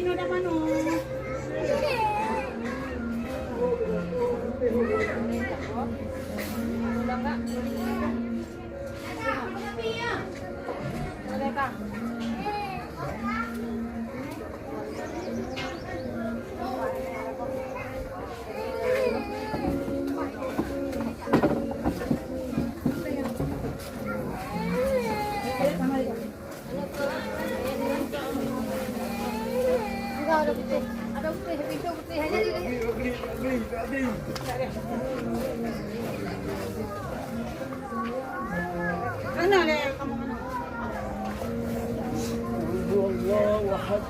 Pino naman oh. Wala ka. Wala ka. Ano le kamu ano? Allah wahad.